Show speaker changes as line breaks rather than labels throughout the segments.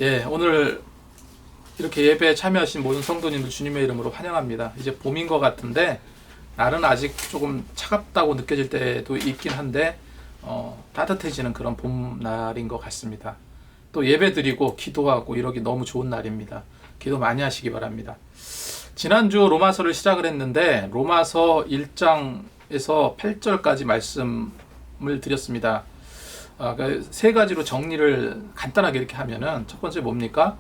예, 오늘 이렇게 예배에 참여하신 모든 성도님들 주님의 이름으로 환영합니다. 이제 봄인 것 같은데 날은 아직 조금 차갑다고 느껴질 때도 있긴 한데 따뜻해지는 그런 봄날인 것 같습니다. 또 예배 드리고 기도하고 이러기 너무 좋은 날입니다. 기도 많이 하시기 바랍니다. 지난주 로마서를 시작을 했는데 로마서 1장에서 8절까지 말씀을 드렸습니다. 세 가지로 정리를 간단하게 이렇게 하면은 첫 번째 뭡니까?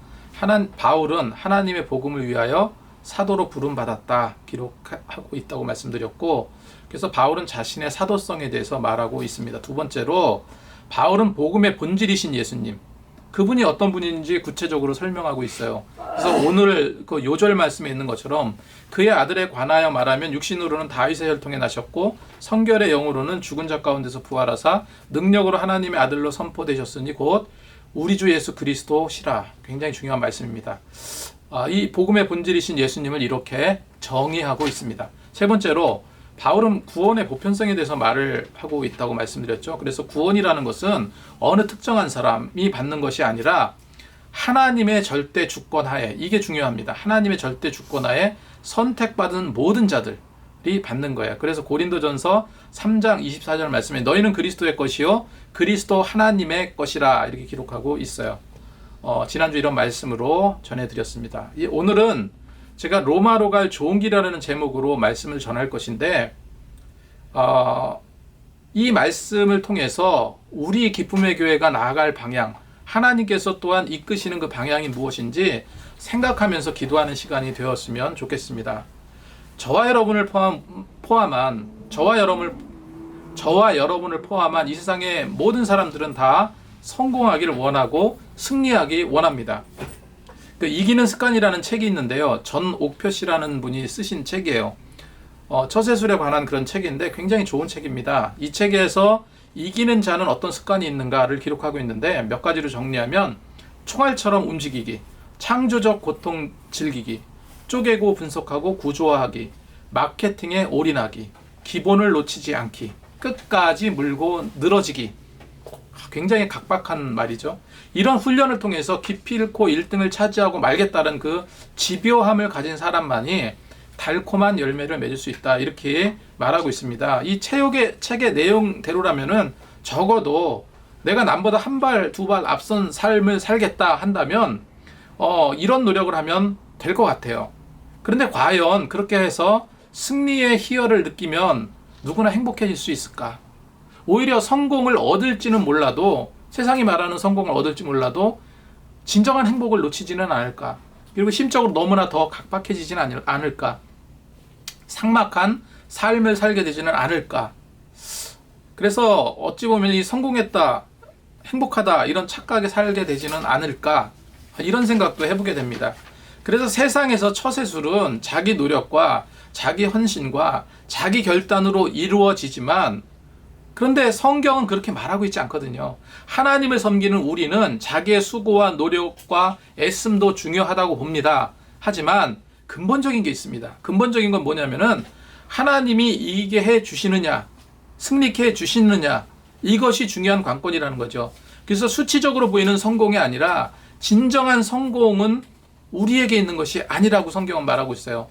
바울은 하나님의 복음을 위하여 사도로 부름받았다 기록하고 있다고 말씀드렸고, 그래서 바울은 자신의 사도성에 대해서 말하고 있습니다. 두 번째로 바울은 복음의 본질이신 예수님, 그분이 어떤 분인지 구체적으로 설명하고 있어요. 그래서 오늘 그 요절 말씀에 있는 것처럼 그의 아들에 관하여 말하면 육신으로는 다윗의 혈통에 나셨고 성결의 영으로는 죽은 자 가운데서 부활하사 능력으로 하나님의 아들로 선포되셨으니 곧 우리 주 예수 그리스도시라. 굉장히 중요한 말씀입니다. 이 복음의 본질이신 예수님을 이렇게 정의하고 있습니다. 세 번째로 바울은 구원의 보편성에 대해서 말을 하고 있다고 말씀드렸죠. 그래서 구원이라는 것은 어느 특정한 사람이 받는 것이 아니라 하나님의 절대 주권하에, 이게 중요합니다. 하나님의 절대 주권하에 선택받은 모든 자들이 받는 거예요. 그래서 고린도전서 3장 24절 말씀에 너희는 그리스도의 것이요 그리스도 하나님의 것이라 이렇게 기록하고 있어요. 지난주 이런 말씀으로 전해드렸습니다. 오늘은 제가 로마로 갈 좋은 길이라는 제목으로 말씀을 전할 것인데, 이 말씀을 통해서 우리 기쁨의 교회가 나아갈 방향, 하나님께서 또한 이끄시는 그 방향이 무엇인지 생각하면서 기도하는 시간이 되었으면 좋겠습니다. 저와 여러분을 포함한 이 세상의 모든 사람들은 다 성공하기를 원하고 승리하기 원합니다. 이기는 습관이라는 책이 있는데요. 전옥표 씨라는 분이 쓰신 책이에요. 처세술에 관한 그런 책인데 굉장히 좋은 책입니다. 이 책에서 이기는 자는 어떤 습관이 있는가를 기록하고 있는데 몇 가지로 정리하면 총알처럼 움직이기, 창조적 고통 즐기기, 쪼개고 분석하고 구조화하기, 마케팅에 올인하기, 기본을 놓치지 않기, 끝까지 물고 늘어지기. 굉장히 각박한 말이죠. 이런 훈련을 통해서 기필코 1등을 차지하고 말겠다는 그 집요함을 가진 사람만이 달콤한 열매를 맺을 수 있다, 이렇게 말하고 있습니다. 이 책의 내용대로라면은 적어도 내가 남보다 한 발, 두 발 앞선 삶을 살겠다 한다면 이런 노력을 하면 될 것 같아요. 그런데 과연 그렇게 해서 승리의 희열을 느끼면 누구나 행복해질 수 있을까? 오히려 성공을 얻을지는 몰라도, 세상이 말하는 성공을 얻을지 몰라도 진정한 행복을 놓치지는 않을까? 그리고 심적으로 너무나 더 각박해지지는 않을까? 삭막한 삶을 살게 되지는 않을까? 그래서 어찌 보면 이 성공했다, 행복하다 이런 착각에 살게 되지는 않을까? 이런 생각도 해보게 됩니다. 그래서 세상에서 처세술은 자기 노력과 자기 헌신과 자기 결단으로 이루어지지만, 그런데 성경은 그렇게 말하고 있지 않거든요. 하나님을 섬기는 우리는 자기의 수고와 노력과 애씀도 중요하다고 봅니다. 하지만 근본적인 게 있습니다. 근본적인 건 뭐냐면은 하나님이 이기게 해 주시느냐, 승리케 해 주시느냐, 이것이 중요한 관건이라는 거죠. 그래서 수치적으로 보이는 성공이 아니라 진정한 성공은 우리에게 있는 것이 아니라고 성경은 말하고 있어요.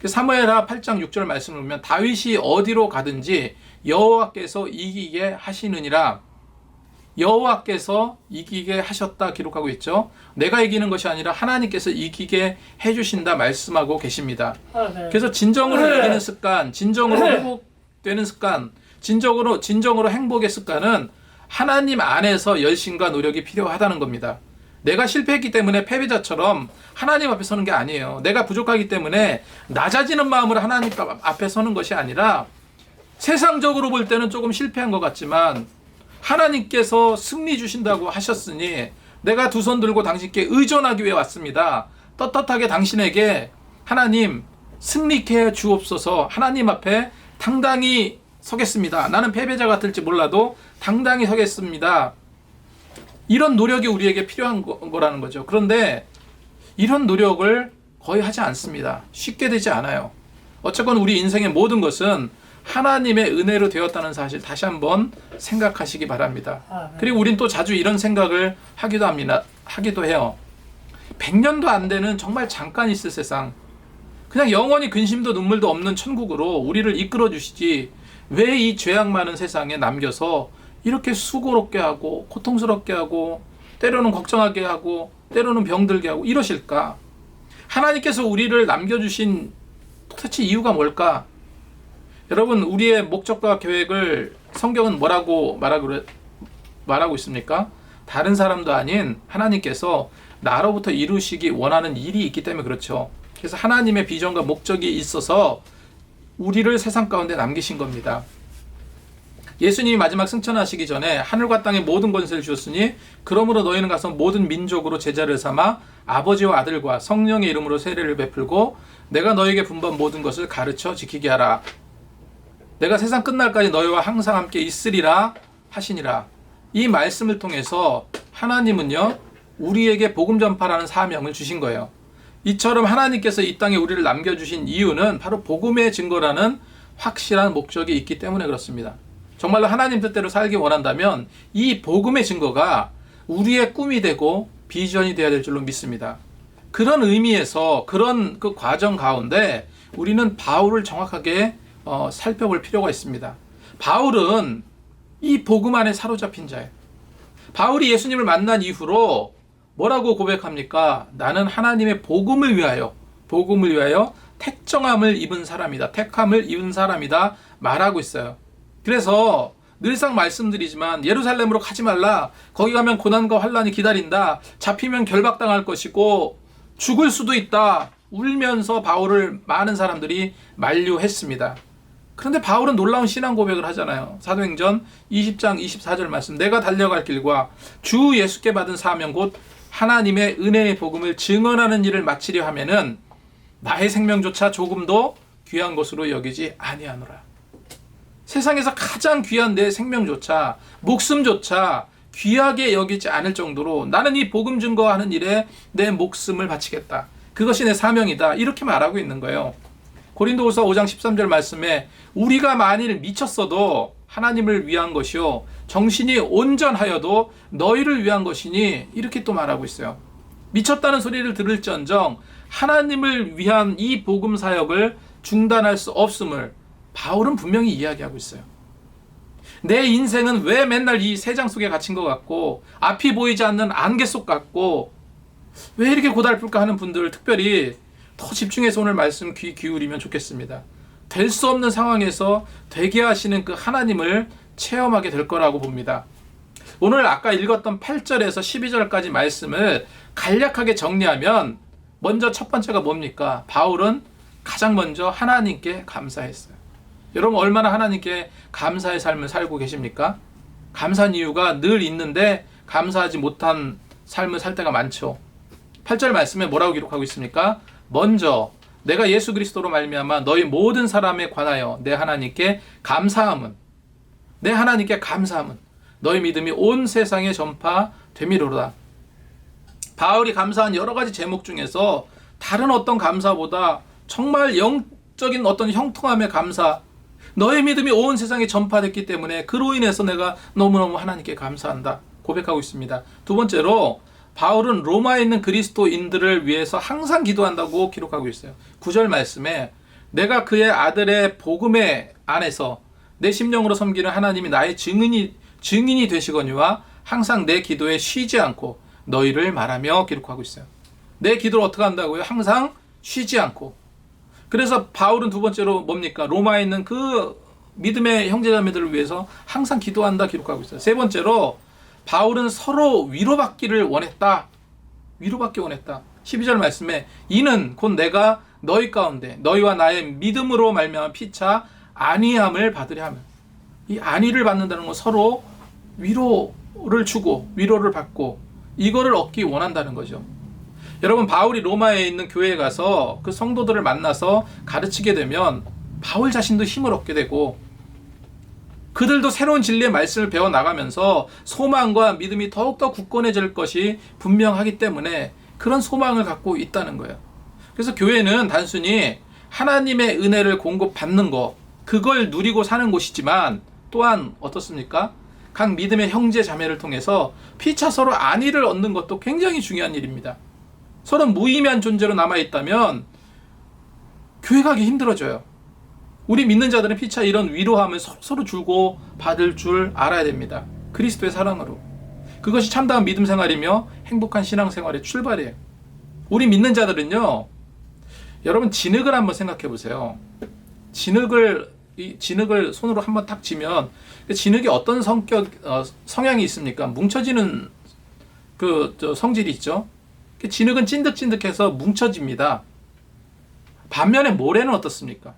사무엘하 8장 6절 말씀을 보면 다윗이 어디로 가든지 여호와께서 이기게 하시느니라. 여호와께서 이기게 하셨다 기록하고 있죠. 내가 이기는 것이 아니라 하나님께서 이기게 해주신다 말씀하고 계십니다. 그래서 진정으로 이기는 습관, 진정으로 회복되는 습관, 진정으로 행복의 습관은 하나님 안에서 열심과 노력이 필요하다는 겁니다. 내가 실패했기 때문에 패배자처럼 하나님 앞에 서는 게 아니에요. 내가 부족하기 때문에 낮아지는 마음으로 하나님 앞에 서는 것이 아니라, 세상적으로 볼 때는 조금 실패한 것 같지만 하나님께서 승리 주신다고 하셨으니 내가 두 손 들고 당신께 의존하기 위해 왔습니다. 떳떳하게 당신에게 하나님 승리케 해 주옵소서, 하나님 앞에 당당히 서겠습니다. 나는 패배자 같을지 몰라도 당당히 서겠습니다. 이런 노력이 우리에게 필요한 거라는 거죠. 그런데 이런 노력을 거의 하지 않습니다. 쉽게 되지 않아요. 어쨌건 우리 인생의 모든 것은 하나님의 은혜로 되었다는 사실 다시 한번 생각하시기 바랍니다. 그리고 우린 또 자주 이런 생각을 하기도 해요. 100년도 안 되는 정말 잠깐 있을 세상, 그냥 영원히 근심도 눈물도 없는 천국으로 우리를 이끌어 주시지, 왜 이 죄악 많은 세상에 남겨서 이렇게 수고롭게 하고 고통스럽게 하고 때로는 걱정하게 하고 때로는 병들게 하고 이러실까? 하나님께서 우리를 남겨주신 도대체 이유가 뭘까? 여러분, 우리의 목적과 계획을 성경은 뭐라고 말하고 있습니까? 다른 사람도 아닌 하나님께서 나로부터 이루시기 원하는 일이 있기 때문에 그렇죠. 그래서 하나님의 비전과 목적이 있어서 우리를 세상 가운데 남기신 겁니다. 예수님이 마지막 승천하시기 전에 하늘과 땅의 모든 권세를 주었으니 그러므로 너희는 가서 모든 민족으로 제자를 삼아 아버지와 아들과 성령의 이름으로 세례를 베풀고 내가 너에게 분부한 모든 것을 가르쳐 지키게 하라. 내가 세상 끝날까지 너희와 항상 함께 있으리라 하시니라. 이 말씀을 통해서 하나님은요, 우리에게 복음 전파라는 사명을 주신 거예요. 이처럼 하나님께서 이 땅에 우리를 남겨주신 이유는 바로 복음의 증거라는 확실한 목적이 있기 때문에 그렇습니다. 정말로 하나님 뜻대로 살기 원한다면 이 복음의 증거가 우리의 꿈이 되고 비전이 되어야 될 줄로 믿습니다. 그런 의미에서 그런 그 과정 가운데 우리는 바울을 정확하게 살펴볼 필요가 있습니다. 바울은 이 복음 안에 사로잡힌 자예요. 바울이 예수님을 만난 이후로 뭐라고 고백합니까? 나는 하나님의 복음을 위하여 택정함을 입은 사람이다. 택함을 입은 사람이다 말하고 있어요. 그래서 늘상 말씀드리지만 예루살렘으로 가지 말라. 거기 가면 고난과 환난이 기다린다. 잡히면 결박당할 것이고 죽을 수도 있다. 울면서 바울을 많은 사람들이 만류했습니다. 그런데 바울은 놀라운 신앙 고백을 하잖아요. 사도행전 20장 24절 말씀, 내가 달려갈 길과 주 예수께 받은 사명 곧 하나님의 은혜의 복음을 증언하는 일을 마치려 하면은 나의 생명조차 조금도 귀한 것으로 여기지 아니하노라. 세상에서 가장 귀한 내 생명조차, 목숨조차 귀하게 여기지 않을 정도로 나는 이 복음 증거하는 일에 내 목숨을 바치겠다. 그것이 내 사명이다. 이렇게 말하고 있는 거예요. 고린도후서 5장 13절 말씀에 우리가 만일 미쳤어도 하나님을 위한 것이요 정신이 온전하여도 너희를 위한 것이니 이렇게 또 말하고 있어요. 미쳤다는 소리를 들을지언정 하나님을 위한 이 복음 사역을 중단할 수 없음을 바울은 분명히 이야기하고 있어요. 내 인생은 왜 맨날 이 새장 속에 갇힌 것 같고 앞이 보이지 않는 안개 속 같고 왜 이렇게 고달플까 하는 분들 특별히 더 집중해서 오늘 말씀 귀 기울이면 좋겠습니다. 될 수 없는 상황에서 되게 하시는 그 하나님을 체험하게 될 거라고 봅니다. 오늘 아까 읽었던 8절에서 12절까지 말씀을 간략하게 정리하면 먼저 첫 번째가 뭡니까? 바울은 가장 먼저 하나님께 감사했어요. 여러분 얼마나 하나님께 감사의 삶을 살고 계십니까? 감사한 이유가 늘 있는데 감사하지 못한 삶을 살 때가 많죠. 8절 말씀에 뭐라고 기록하고 있습니까? 먼저 내가 예수 그리스도로 말미암아 너희 모든 사람에 관하여 내 하나님께 감사함은 너희 믿음이 온 세상에 전파됨이로다. 바울이 감사한 여러 가지 제목 중에서 다른 어떤 감사보다 정말 영적인 어떤 형통함의 감사, 너의 믿음이 온 세상에 전파됐기 때문에 그로 인해서 내가 너무너무 하나님께 감사한다 고백하고 있습니다. 두 번째로 바울은 로마에 있는 그리스도인들을 위해서 항상 기도한다고 기록하고 있어요. 9절 말씀에 내가 그의 아들의 복음의 안에서 내 심령으로 섬기는 하나님이 나의 증인이 되시거니와 항상 내 기도에 쉬지 않고 너희를 말하며 기록하고 있어요. 내 기도를 어떻게 한다고요? 항상 쉬지 않고. 그래서 바울은 두 번째로 뭡니까? 로마에 있는 그 믿음의 형제자매들을 위해서 항상 기도한다 기록하고 있어요. 세 번째로 바울은 서로 위로받기를 원했다. 위로받기 원했다. 12절 말씀에 이는 곧 내가 너희 가운데 너희와 나의 믿음으로 말미암아 피차 안위함을 받으려 하면, 이 안위를 받는다는 건 서로 위로를 주고 위로를 받고 이거를 얻기 원한다는 거죠. 여러분 바울이 로마에 있는 교회에 가서 그 성도들을 만나서 가르치게 되면 바울 자신도 힘을 얻게 되고 그들도 새로운 진리의 말씀을 배워나가면서 소망과 믿음이 더욱더 굳건해질 것이 분명하기 때문에 그런 소망을 갖고 있다는 거예요. 그래서 교회는 단순히 하나님의 은혜를 공급받는 것, 그걸 누리고 사는 곳이지만 또한 어떻습니까? 각 믿음의 형제 자매를 통해서 피차 서로 안위를 얻는 것도 굉장히 중요한 일입니다. 서로 무의미한 존재로 남아있다면 교회 가기 힘들어져요. 우리 믿는 자들은 피차 이런 위로함을 서로 주고 받을 줄 알아야 됩니다. 그리스도의 사랑으로. 그것이 참다운 믿음 생활이며 행복한 신앙생활의 출발이에요. 우리 믿는 자들은요, 여러분 진흙을 한번 생각해 보세요. 진흙을 손으로 한번 탁 쥐면 진흙이 어떤 성향이 있습니까? 뭉쳐지는 성질이 있죠. 진흙은 찐득찐득해서 뭉쳐집니다. 반면에 모래는 어떻습니까?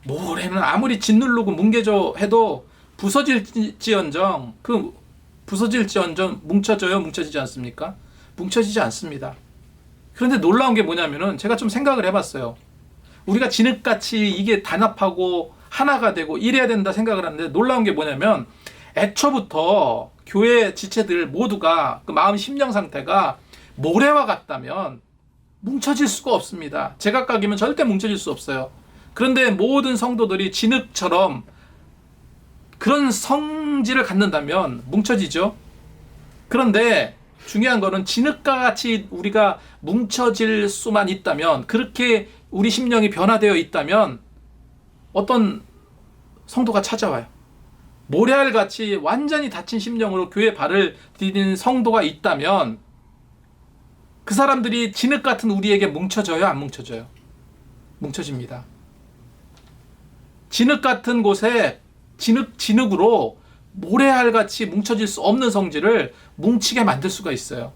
모래는 아무리 짓누르고 뭉개져 해도 부서질지언정 뭉쳐져요? 뭉쳐지지 않습니까? 뭉쳐지지 않습니다. 그런데 놀라운 게 뭐냐면은 제가 좀 생각을 해봤어요. 우리가 진흙같이 이게 단합하고 하나가 되고 이래야 된다 생각을 하는데 놀라운 게 뭐냐면 애초부터 교회 지체들 모두가 그 마음 심령 상태가 모래와 같다면 뭉쳐질 수가 없습니다. 제각각이면 절대 뭉쳐질 수 없어요. 그런데 모든 성도들이 진흙처럼 그런 성질을 갖는다면 뭉쳐지죠. 그런데 중요한 거는 진흙과 같이 우리가 뭉쳐질 수만 있다면, 그렇게 우리 심령이 변화되어 있다면 어떤 성도가 찾아와요. 모래알같이 완전히 닫힌 심령으로 교회 발을 디딘 성도가 있다면 그 사람들이 진흙 같은 우리에게 뭉쳐져요? 안 뭉쳐져요? 뭉쳐집니다. 진흙 같은 곳에 진흙으로 모래알같이 뭉쳐질 수 없는 성질을 뭉치게 만들 수가 있어요.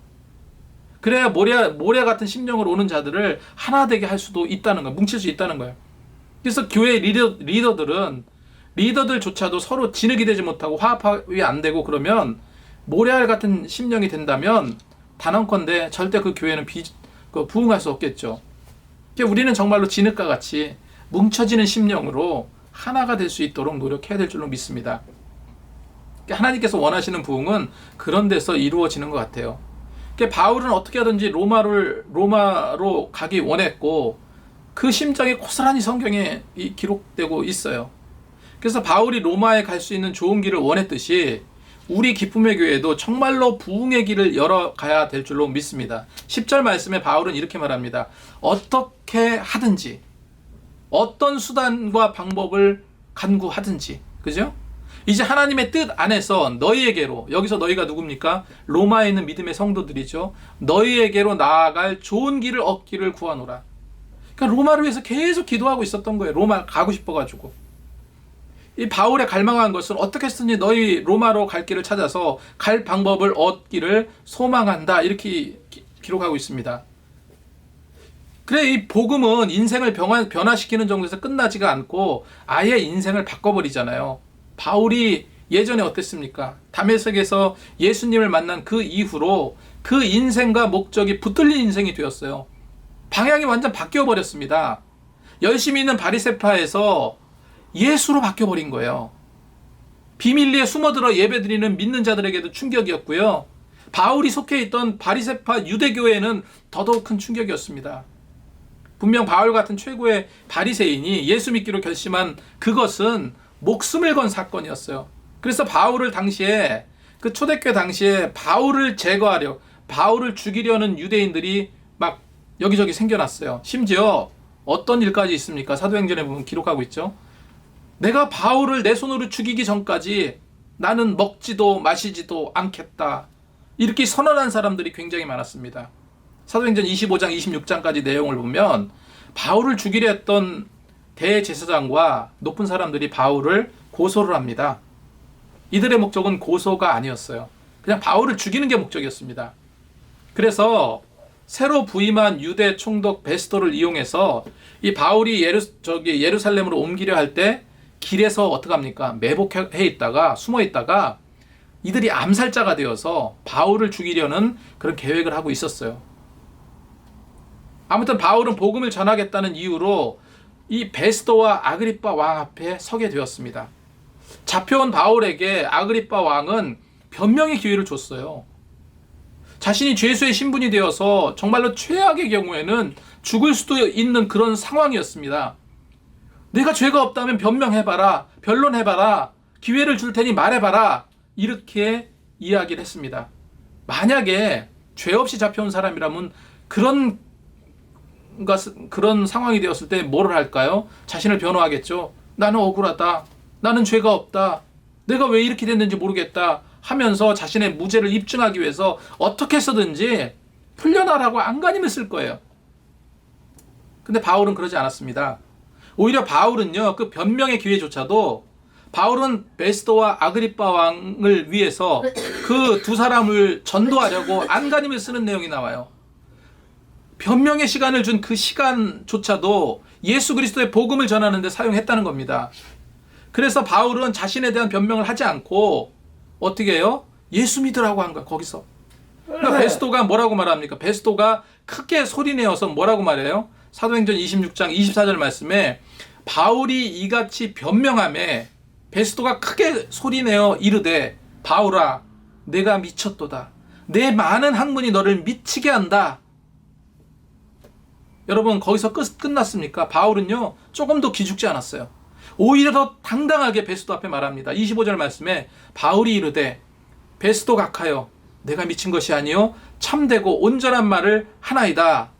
그래야 모래 같은 심령으로 오는 자들을 하나 되게 할 수도 있다는 거예요. 뭉칠 수 있다는 거예요. 그래서 교회 리더들조차도 서로 진흙이 되지 못하고 화합이 안 되고 그러면 모래알 같은 심령이 된다면 단언컨대 절대 그 교회는 부흥할 수 없겠죠. 우리는 정말로 진흙과 같이 뭉쳐지는 심령으로 하나가 될 수 있도록 노력해야 될 줄로 믿습니다. 하나님께서 원하시는 부흥은 그런 데서 이루어지는 것 같아요. 바울은 어떻게 하든지 로마로 가기 원했고 그 심정이 고스란히 성경에 기록되고 있어요. 그래서 바울이 로마에 갈 수 있는 좋은 길을 원했듯이 우리 기쁨의 교회도 정말로 부흥의 길을 열어가야 될 줄로 믿습니다. 10절 말씀에 바울은 이렇게 말합니다. 어떻게 하든지 어떤 수단과 방법을 간구하든지, 그죠? 이제 하나님의 뜻 안에서 너희에게로, 여기서 너희가 누굽니까? 로마에 있는 믿음의 성도들이죠. 너희에게로 나아갈 좋은 길을 얻기를 구하노라. 그러니까 로마를 위해서 계속 기도하고 있었던 거예요. 로마 가고 싶어가지고. 이 바울의 갈망한 것은 어떻게 했든지 너희 로마로 갈 길을 찾아서 갈 방법을 얻기를 소망한다. 이렇게 기록하고 있습니다. 그래, 이 복음은 인생을 변화시키는 정도에서 끝나지가 않고 아예 인생을 바꿔버리잖아요. 바울이 예전에 어땠습니까? 다메섹에서 예수님을 만난 그 이후로 그 인생과 목적이 붙들린 인생이 되었어요. 방향이 완전 바뀌어버렸습니다. 열심히 있는 바리새파에서 예수로 바뀌어버린 거예요. 비밀리에 숨어들어 예배드리는 믿는 자들에게도 충격이었고요. 바울이 속해 있던 바리새파 유대교회는 더더욱 큰 충격이었습니다. 분명 바울 같은 최고의 바리새인이 예수 믿기로 결심한 그것은 목숨을 건 사건이었어요. 그래서 바울을 당시에, 그 초대교회 당시에 바울을 제거하려, 바울을 죽이려는 유대인들이 막 여기저기 생겨났어요. 심지어 어떤 일까지 있습니까? 사도행전에 보면 기록하고 있죠. 내가 바울을 내 손으로 죽이기 전까지 나는 먹지도 마시지도 않겠다. 이렇게 선언한 사람들이 굉장히 많았습니다. 사도행전 25장, 26장까지 내용을 보면 바울을 죽이려 했던 대제사장과 높은 사람들이 바울을 고소를 합니다. 이들의 목적은 고소가 아니었어요. 그냥 바울을 죽이는 게 목적이었습니다. 그래서 새로 부임한 유대 총독 베스토를 이용해서 이 바울이 예루살렘으로 옮기려 할 때 길에서 어떡합니까? 매복해 있다가 숨어 있다가 이들이 암살자가 되어서 바울을 죽이려는 그런 계획을 하고 있었어요. 아무튼 바울은 복음을 전하겠다는 이유로 이 베스토와 아그리빠 왕 앞에 서게 되었습니다. 잡혀온 바울에게 아그리빠 왕은 변명의 기회를 줬어요. 자신이 죄수의 신분이 되어서 정말로 최악의 경우에는 죽을 수도 있는 그런 상황이었습니다. 내가 죄가 없다면 변명해봐라, 변론해봐라, 기회를 줄 테니 말해봐라, 이렇게 이야기를 했습니다. 만약에 죄 없이 잡혀온 사람이라면 그런 상황이 되었을 때 뭐를 할까요? 자신을 변호하겠죠. 나는 억울하다. 나는 죄가 없다. 내가 왜 이렇게 됐는지 모르겠다 하면서 자신의 무죄를 입증하기 위해서 어떻게 해서든지 풀려나라고 안간힘을 쓸 거예요. 근데 바울은 그러지 않았습니다. 오히려 바울은요, 그 변명의 기회조차도 바울은 베스도와 아그리빠 왕을 위해서 그 두 사람을 전도하려고 안간힘을 쓰는 내용이 나와요. 변명의 시간을 준 그 시간조차도 예수 그리스도의 복음을 전하는 데 사용했다는 겁니다. 그래서 바울은 자신에 대한 변명을 하지 않고 어떻게 해요? 예수 믿으라고 한 거야, 거기서. 그러니까 베스도가 뭐라고 말합니까? 베스도가 크게 소리내어서 뭐라고 말해요? 사도행전 26장 24절 말씀에 바울이 이같이 변명하며 베스도가 크게 소리내어 이르되 바울아 내가 미쳤도다. 내 많은 학문이 너를 미치게 한다. 여러분 거기서 끝났습니까? 바울은요 조금도 기죽지 않았어요. 오히려 더 당당하게 베스도 앞에 말합니다. 25절 말씀에 바울이 이르되 베스도 각하여 내가 미친 것이 아니요 참되고 온전한 말을 하나이다.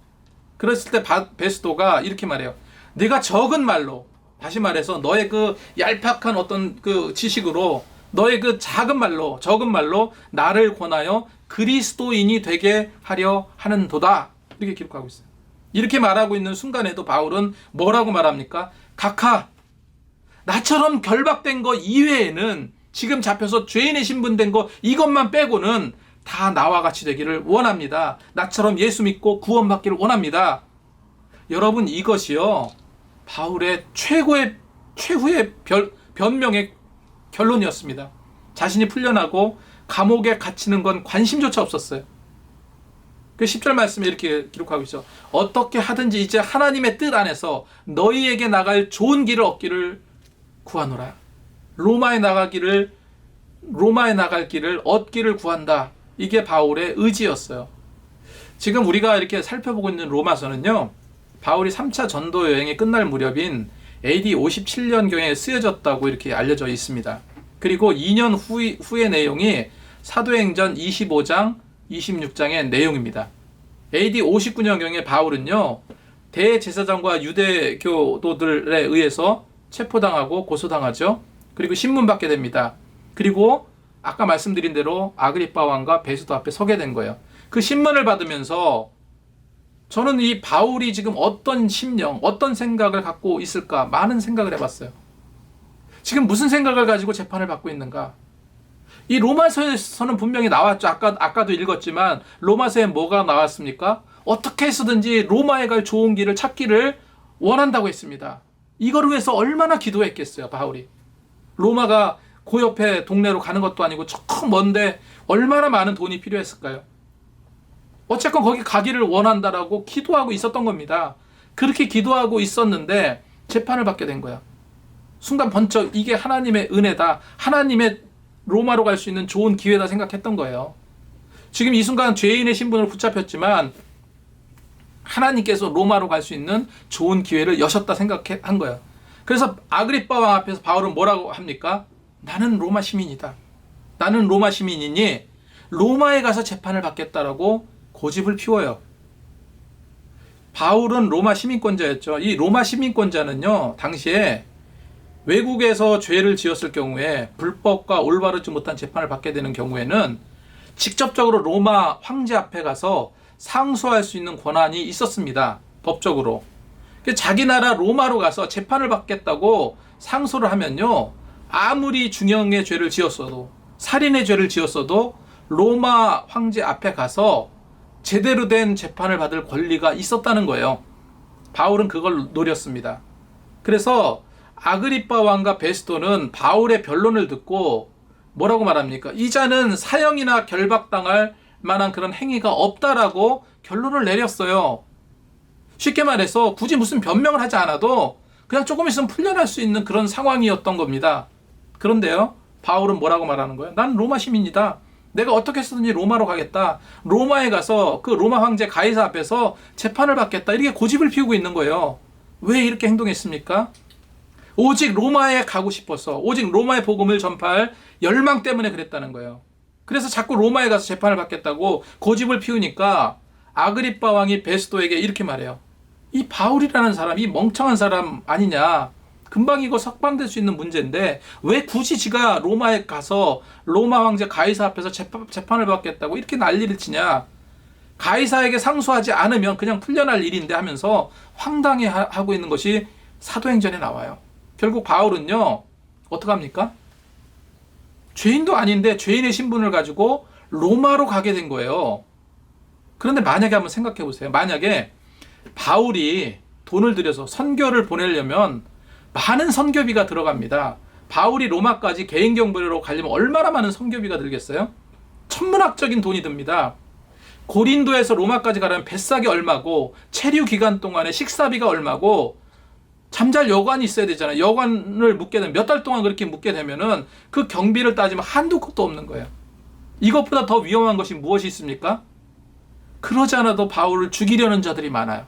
그랬을 때 베스도가 이렇게 말해요. 내가 적은 말로, 다시 말해서 너의 그 얄팍한 어떤 그 지식으로, 너의 그 적은 말로 나를 권하여 그리스도인이 되게 하려 하는도다. 이렇게 기록하고 있어요. 이렇게 말하고 있는 순간에도 바울은 뭐라고 말합니까? 각하, 나처럼 결박된 거 이외에는, 지금 잡혀서 죄인의 신분된 거 이것만 빼고는 다 나와 같이 되기를 원합니다. 나처럼 예수 믿고 구원받기를 원합니다. 여러분 이것이요 바울의 최후의 변명의 결론이었습니다. 자신이 풀려나고 감옥에 갇히는 건 관심조차 없었어요. 그 10절 말씀에 이렇게 기록하고 있죠. 어떻게 하든지 이제 하나님의 뜻 안에서 너희에게 나갈 좋은 길을 얻기를 구하노라. 로마에 나갈 길을 얻기를 구한다. 이게 바울의 의지였어요. 지금 우리가 이렇게 살펴보고 있는 로마서는요, 바울이 3차 전도 여행이 끝날 무렵인 AD 57년경에 쓰여졌다고 이렇게 알려져 있습니다. 그리고 2년 후의 내용이 사도행전 25장, 26장의 내용입니다. AD 59년경에 바울은요, 대제사장과 유대교도들에 의해서 체포당하고 고소당하죠. 그리고 신문받게 됩니다. 그리고 아까 말씀드린 대로 아그리빠 왕과 베스도 앞에 서게 된 거예요. 그 신문을 받으면서 저는 이 바울이 지금 어떤 심령, 어떤 생각을 갖고 있을까 많은 생각을 해봤어요. 지금 무슨 생각을 가지고 재판을 받고 있는가? 이 로마서에서는 분명히 나왔죠. 아까도 읽었지만 로마서에 뭐가 나왔습니까? 어떻게 해서든지 로마에 갈 좋은 길을 찾기를 원한다고 했습니다. 이걸 위해서 얼마나 기도했겠어요, 바울이. 로마가 그 옆에 동네로 가는 것도 아니고 저 먼데 얼마나 많은 돈이 필요했을까요? 어쨌건 거기 가기를 원한다라고 기도하고 있었던 겁니다. 그렇게 기도하고 있었는데 재판을 받게 된 거야. 순간 번쩍 이게 하나님의 은혜다. 하나님의 로마로 갈 수 있는 좋은 기회다 생각했던 거예요. 지금 이 순간 죄인의 신분을 붙잡혔지만 하나님께서 로마로 갈 수 있는 좋은 기회를 여셨다 생각한 거예요. 그래서 아그리빠 왕 앞에서 바울은 뭐라고 합니까? 나는 로마 시민이다. 나는 로마 시민이니 로마에 가서 재판을 받겠다라고 고집을 피워요. 바울은 로마 시민권자였죠. 이 로마 시민권자는요, 당시에 외국에서 죄를 지었을 경우에 불법과 올바르지 못한 재판을 받게 되는 경우에는 직접적으로 로마 황제 앞에 가서 상소할 수 있는 권한이 있었습니다. 법적으로. 자기 나라 로마로 가서 재판을 받겠다고 상소를 하면요, 아무리 중형의 죄를 지었어도, 살인의 죄를 지었어도 로마 황제 앞에 가서 제대로 된 재판을 받을 권리가 있었다는 거예요. 바울은 그걸 노렸습니다. 그래서 아그리빠 왕과 베스도는 바울의 변론을 듣고 뭐라고 말합니까? 이 자는 사형이나 결박당할 만한 그런 행위가 없다라고 결론을 내렸어요. 쉽게 말해서 굳이 무슨 변명을 하지 않아도 그냥 조금 있으면 풀려날 수 있는 그런 상황이었던 겁니다. 그런데요, 바울은 뭐라고 말하는 거예요? 난 로마 시민이다. 내가 어떻게 해서든지 로마로 가겠다. 로마에 가서 그 로마 황제 가이사 앞에서 재판을 받겠다. 이렇게 고집을 피우고 있는 거예요. 왜 이렇게 행동했습니까? 오직 로마에 가고 싶어서, 오직 로마의 복음을 전파할 열망 때문에 그랬다는 거예요. 그래서 자꾸 로마에 가서 재판을 받겠다고 고집을 피우니까 아그리빠 왕이 베스도에게 이렇게 말해요. 이 바울이라는 사람, 이 멍청한 사람 아니냐. 금방 이거 석방될 수 있는 문제인데 왜 굳이 지가 로마에 가서 로마 황제 가이사 앞에서 재판을 받겠다고 이렇게 난리를 치냐. 가이사에게 상소하지 않으면 그냥 풀려날 일인데 하면서 황당해하고 있는 것이 사도행전에 나와요. 결국 바울은요. 어떡합니까? 죄인도 아닌데 죄인의 신분을 가지고 로마로 가게 된 거예요. 그런데 만약에 한번 생각해 보세요. 만약에 바울이 돈을 들여서 선교를 보내려면 많은 선교비가 들어갑니다. 바울이 로마까지 개인 경보로 가려면 얼마나 많은 선교비가 들겠어요? 천문학적인 돈이 듭니다. 고린도에서 로마까지 가려면 뱃삭이 얼마고 체류 기간 동안에 식사비가 얼마고 잠잘 여관이 있어야 되잖아요. 여관을 묵게 되면 몇 달 동안 그렇게 묵게 되면은 그 경비를 따지면 한두 푼도 없는 거예요. 이것보다 더 위험한 것이 무엇이 있습니까? 그러지 않아도 바울을 죽이려는 자들이 많아요.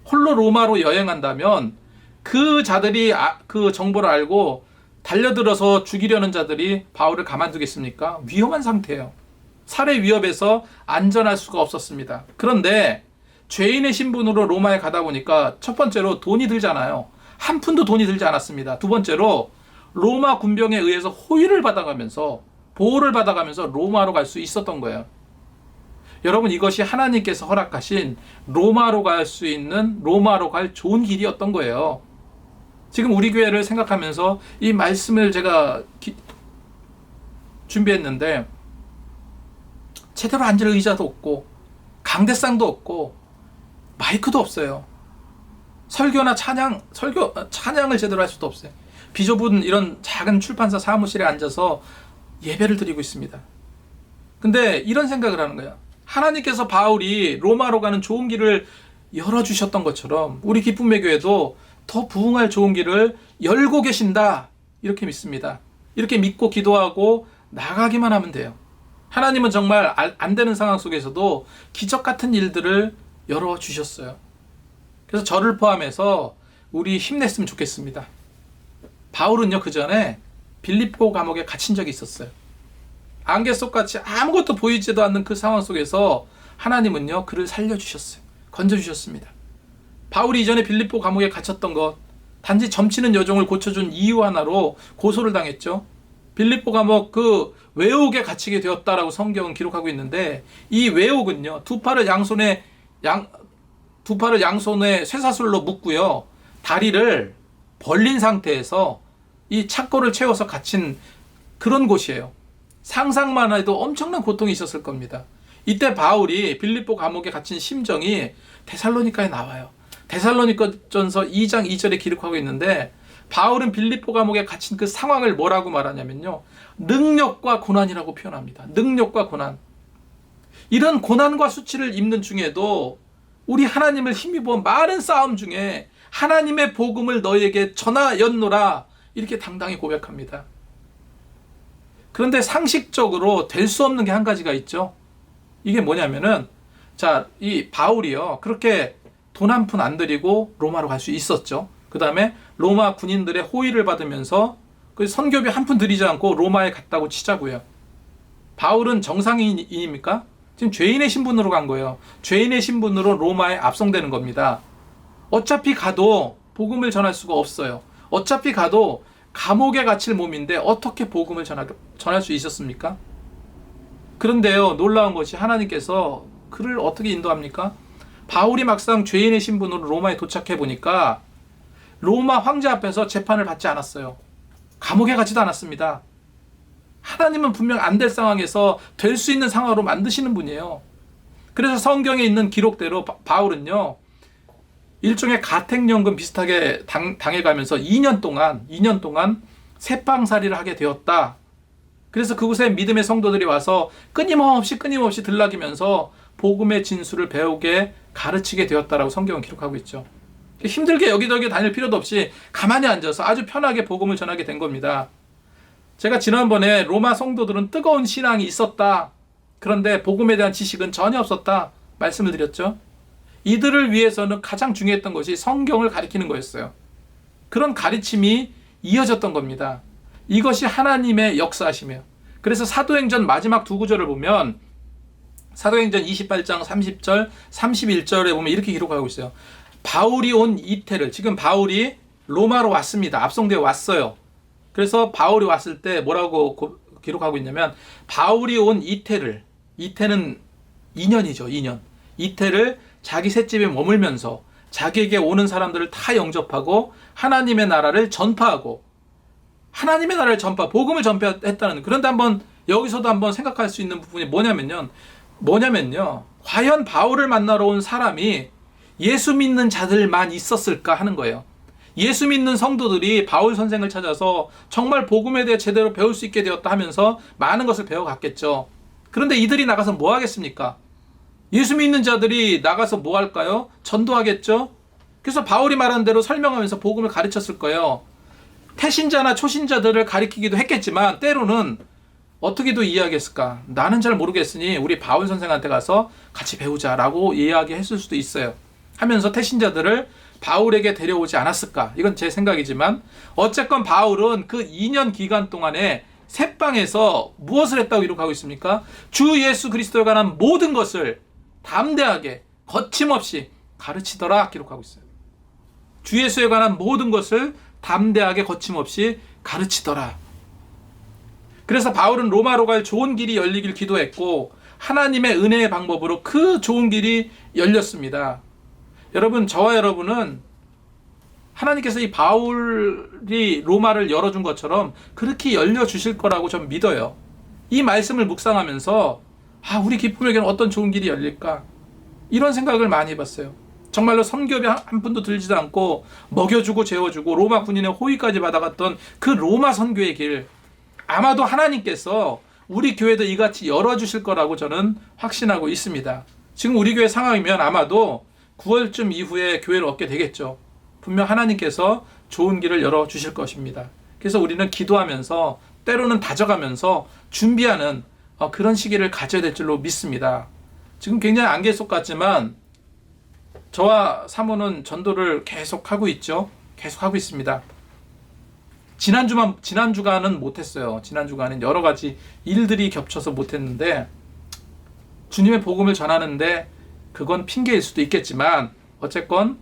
홀로 로마로 여행한다면 그 자들이 그 정보를 알고 달려들어서 죽이려는 자들이 바울을 가만두겠습니까? 위험한 상태예요. 살해 위협에서 안전할 수가 없었습니다. 그런데 죄인의 신분으로 로마에 가다 보니까 첫 번째로 돈이 들잖아요. 한 푼도 돈이 들지 않았습니다. 두 번째로 로마 군병에 의해서 호위를 받아가면서 보호를 받아가면서 로마로 갈 수 있었던 거예요. 여러분 이것이 하나님께서 허락하신 로마로 갈 수 있는 로마로 갈 좋은 길이었던 거예요. 지금 우리 교회를 생각하면서 이 말씀을 제가 준비했는데 제대로 앉을 의자도 없고 강대상도 없고 마이크도 없어요. 찬양을 제대로 할 수도 없어요. 비좁은 이런 작은 출판사 사무실에 앉아서 예배를 드리고 있습니다. 근데 이런 생각을 하는 거예요. 하나님께서 바울이 로마로 가는 좋은 길을 열어주셨던 것처럼 우리 기쁨의 교회도 더 부흥할 좋은 길을 열고 계신다. 이렇게 믿습니다. 이렇게 믿고 기도하고 나가기만 하면 돼요. 하나님은 정말 안 되는 상황 속에서도 기적 같은 일들을 열어주셨어요. 그래서 저를 포함해서 우리 힘냈으면 좋겠습니다. 바울은요, 그 전에 빌립보 감옥에 갇힌 적이 있었어요. 안개 속같이 아무것도 보이지도 않는 그 상황 속에서 하나님은요, 그를 살려주셨어요. 건져주셨습니다. 바울이 이전에 빌립보 감옥에 갇혔던 것, 단지 점치는 여종을 고쳐준 이유 하나로 고소를 당했죠. 빌립보 감옥 그 외옥에 갇히게 되었다라고 성경은 기록하고 있는데 이 외옥은요, 두 팔을 양손에 쇠사슬로 묶고요, 다리를 벌린 상태에서 이 착고를 채워서 갇힌 그런 곳이에요. 상상만 해도 엄청난 고통이 있었을 겁니다. 이때 바울이 빌립보 감옥에 갇힌 심정이 데살로니가에 나와요. 데살로니가전서 2장 2절에 기록하고 있는데 바울은 빌립보 감옥에 갇힌 그 상황을 뭐라고 말하냐면요, 능력과 고난이라고 표현합니다. 능력과 고난. 이런 고난과 수치를 입는 중에도 우리 하나님을 힘입어 많은 싸움 중에 하나님의 복음을 너희에게 전하였노라, 이렇게 당당히 고백합니다. 그런데 상식적으로 될 수 없는 게 한 가지가 있죠. 이게 뭐냐면은, 자, 이 바울이요, 그렇게 돈 한 푼 안 들이고 로마로 갈 수 있었죠. 그 다음에 로마 군인들의 호의를 받으면서 그 선교비 한 푼 들이지 않고 로마에 갔다고 치자고요. 바울은 정상인입니까? 지금 죄인의 신분으로 간 거예요. 죄인의 신분으로 로마에 압송되는 겁니다. 어차피 가도 복음을 전할 수가 없어요. 어차피 가도 감옥에 갇힐 몸인데 어떻게 복음을 전할 수 있었습니까? 그런데요, 놀라운 것이 하나님께서 그를 어떻게 인도합니까? 바울이 막상 죄인의 신분으로 로마에 도착해 보니까 로마 황제 앞에서 재판을 받지 않았어요. 감옥에 가지도 않았습니다. 하나님은 분명 안 될 상황에서 될 수 있는 상황으로 만드시는 분이에요. 그래서 성경에 있는 기록대로 바울은요, 일종의 가택연금 비슷하게 당해가면서 2년 동안 새빵살이를 하게 되었다. 그래서 그곳에 믿음의 성도들이 와서 끊임없이 들락이면서 복음의 진수를 배우게 가르치게 되었다라고 성경은 기록하고 있죠. 힘들게 여기저기 다닐 필요도 없이 가만히 앉아서 아주 편하게 복음을 전하게 된 겁니다. 제가 지난번에 로마 성도들은 뜨거운 신앙이 있었다, 그런데 복음에 대한 지식은 전혀 없었다 말씀을 드렸죠. 이들을 위해서는 가장 중요했던 것이 성경을 가리키는 거였어요. 그런 가르침이 이어졌던 겁니다. 이것이 하나님의 역사하시며, 그래서 사도행전 마지막 두 구절을 보면 사도행전 28장 30절, 31절에 보면 이렇게 기록하고 있어요. 바울이 온 이태를, 지금 바울이 로마로 왔습니다. 압송되어 왔어요. 그래서 바울이 왔을 때 뭐라고 기록하고 있냐면, 바울이 온 이태를, 이태는 2년이죠. 2년. 이태를 자기 셋집에 머물면서 자기에게 오는 사람들을 다 영접하고 하나님의 나라를 전파하고, 하나님의 나라를 복음을 전파했다는. 그런데 여기서도 한번 생각할 수 있는 부분이 뭐냐면요. 과연 바울을 만나러 온 사람이 예수 믿는 자들만 있었을까 하는 거예요. 예수 믿는 성도들이 바울 선생을 찾아서 정말 복음에 대해 제대로 배울 수 있게 되었다 하면서 많은 것을 배워갔겠죠. 그런데 이들이 나가서 뭐 하겠습니까? 예수 믿는 자들이 나가서 뭐 할까요? 전도하겠죠. 그래서 바울이 말한 대로 설명하면서 복음을 가르쳤을 거예요. 태신자나 초신자들을 가리키기도 했겠지만 때로는 어떻게도 이야기했을까? 나는 잘 모르겠으니 우리 바울 선생한테 가서 같이 배우자라고 이야기했을 수도 있어요. 하면서 태신자들을 바울에게 데려오지 않았을까? 이건 제 생각이지만 어쨌건 바울은 그 2년 기간 동안에 셋방에서 무엇을 했다고 기록하고 있습니까? 주 예수 그리스도에 관한 모든 것을 담대하게 거침없이 가르치더라 기록하고 있어요. 주 예수에 관한 모든 것을 담대하게 거침없이 가르치더라. 그래서 바울은 로마로 갈 좋은 길이 열리길 기도했고 하나님의 은혜의 방법으로 그 좋은 길이 열렸습니다. 여러분, 저와 여러분은 하나님께서 이 바울이 로마를 열어준 것처럼 그렇게 열려주실 거라고 전 믿어요. 이 말씀을 묵상하면서 우리 기쁨에게는 어떤 좋은 길이 열릴까? 이런 생각을 많이 해봤어요. 정말로 선교비 한 푼도 들지도 않고 먹여주고 재워주고 로마 군인의 호의까지 받아갔던 그 로마 선교의 길, 아마도 하나님께서 우리 교회도 이같이 열어주실 거라고 저는 확신하고 있습니다. 지금 우리 교회 상황이면 아마도 9월쯤 이후에 교회를 얻게 되겠죠. 분명 하나님께서 좋은 길을 열어주실 것입니다. 그래서 우리는 기도하면서 때로는 다져가면서 준비하는 그런 시기를 가져야 될 줄로 믿습니다. 지금 굉장히 안개 속 같지만 저와 사모는 전도를 계속 하고 있죠. 계속 하고 있습니다. 지난 주간은 못했어요. 지난 주간은 여러 가지 일들이 겹쳐서 못했는데 주님의 복음을 전하는데 그건 핑계일 수도 있겠지만 어쨌건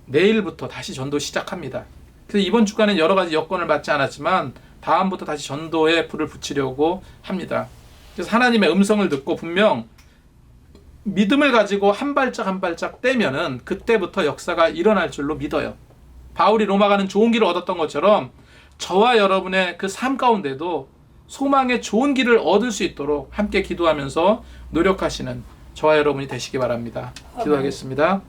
내일부터 다시 전도 시작합니다. 그래서 이번 주간은 여러 가지 여건을 맞지 않았지만 다음부터 다시 전도에 불을 붙이려고 합니다. 그래서 하나님의 음성을 듣고 분명 믿음을 가지고 한 발짝 한 발짝 떼면은 그때부터 역사가 일어날 줄로 믿어요. 바울이 로마 가는 좋은 길을 얻었던 것처럼 저와 여러분의 그 삶 가운데도 소망의 좋은 길을 얻을 수 있도록 함께 기도하면서 노력하시는 저와 여러분이 되시기 바랍니다. 기도하겠습니다.